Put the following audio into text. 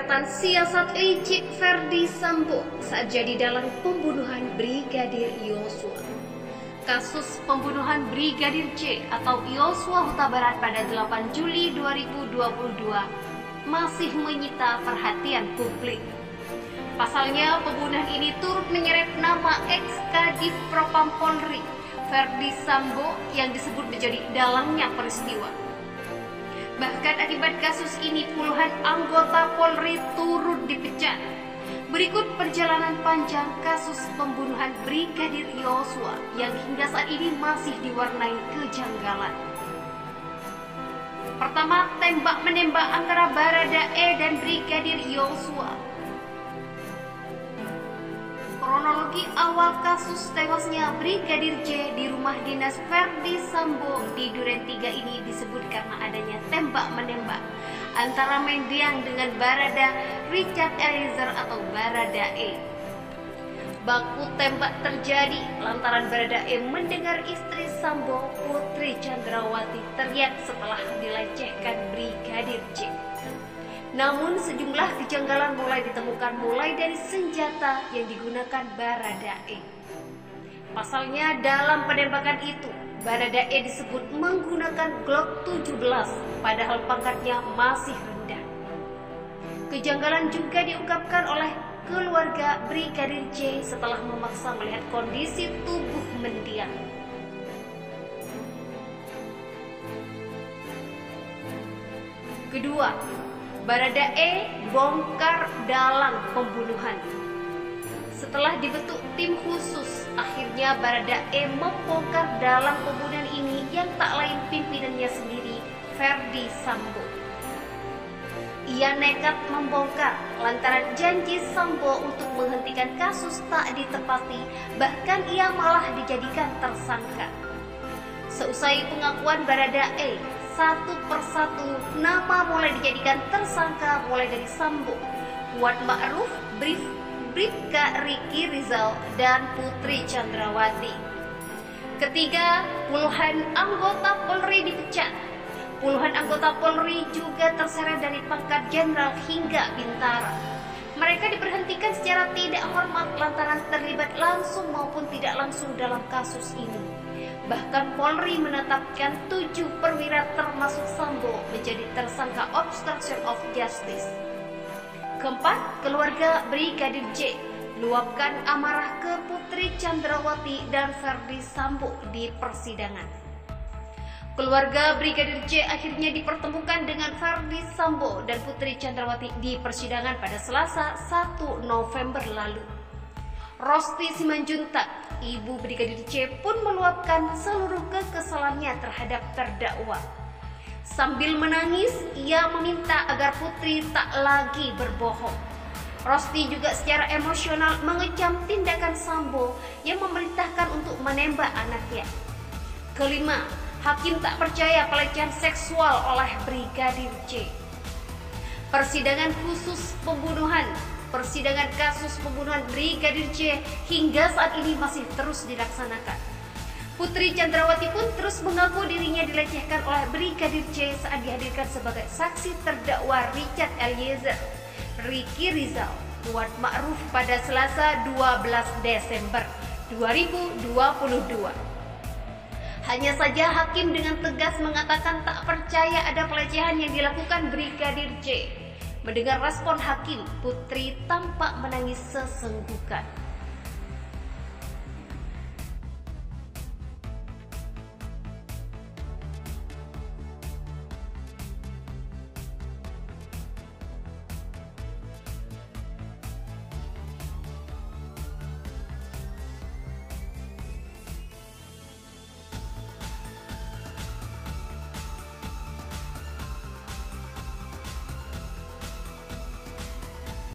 rentetan siasat licik Ferdy Sambo saat jadi dalang pembunuhan Brigadir Yosua. Kasus pembunuhan Brigadir J atau Yosua Huta Barat pada 8 Juli 2022 masih menyita perhatian publik. Pasalnya, pembunuhan ini turut menyeret nama ex-Kadif Propam Polri, Ferdy Sambo, yang disebut menjadi dalangnya peristiwa. Bahkan akibat kasus ini puluhan anggota Polri turut dipecat. Berikut perjalanan panjang kasus pembunuhan Brigadir Yosua yang hingga saat ini masih diwarnai kejanggalan. Pertama, tembak-menembak antara Baradae dan Brigadir Yosua. Kronologi awal kasus tewasnya Brigadir J di rumah dinas Ferdy Sambo di Duren 3 ini disebut karena adanya tembak-menembak antara mendiang dengan Barada Richard Eliezer atau Baradae. Baku tembak terjadi lantaran Baradae mendengar istri Sambo, Putri Chandrawati, teriak setelah dilecehkan Brigadir J. Namun sejumlah kejanggalan mulai ditemukan mulai dari senjata yang digunakan Baradae. Pasalnya dalam penembakan itu, Baradae disebut menggunakan Glock 17 padahal pangkatnya masih rendah. Kejanggalan juga diungkapkan oleh keluarga Brigadir J setelah memaksa melihat kondisi tubuh mendiang. Kedua, Baradae bongkar dalang pembunuhan. Setelah dibentuk tim khusus, akhirnya Baradae membongkar dalang pembunuhan ini yang tak lain pimpinannya sendiri, Ferdy Sambo. Ia nekat membongkar lantaran janji Sambo untuk menghentikan kasus tak ditepati, bahkan ia malah dijadikan tersangka. Seusai pengakuan Baradae, satu persatu nama mulai dijadikan tersangka mulai dari Sambo, Kuat Ma'ruf, Bribka Riki Rizal, dan Putri Chandrawati. Ketiga, puluhan anggota Polri dipecat. Puluhan anggota Polri juga terseret dari pangkat jenderal hingga bintara. Mereka diberhentikan secara tidak hormat lantaran terlibat langsung maupun tidak langsung dalam kasus ini. Bahkan Polri menetapkan 7 perwira termasuk Sambo menjadi tersangka obstruction of justice. Keempat, keluarga Brigadir J luapkan amarah ke Putri Chandrawati dan Ferdy Sambo di persidangan. Keluarga Brigadir J akhirnya dipertemukan dengan Ferdy Sambo dan Putri Chandrawati di persidangan pada Selasa 1 November lalu. Rosti Simanjuntak, ibu Brigadir J, pun meluapkan seluruh kekesalannya terhadap terdakwa. Sambil menangis, ia meminta agar Putri tak lagi berbohong. Rosti juga secara emosional mengecam tindakan Sambo yang memerintahkan untuk menembak anaknya. Kelima, hakim tak percaya pelecehan seksual oleh Brigadir J. Persidangan khusus pembunuhan Persidangan kasus pembunuhan Brigadir J hingga saat ini masih terus dilaksanakan. Putri Chandrawati pun terus mengaku dirinya dilecehkan oleh Brigadir J saat dihadirkan sebagai saksi terdakwa Richard Eliezer, Riki Rizal, Kuat Ma'ruf pada Selasa 12 Desember 2022. Hanya saja hakim dengan tegas mengatakan tak percaya ada pelecehan yang dilakukan Brigadir J. Mendengar respon hakim, Putri tampak menangis sesenggukan.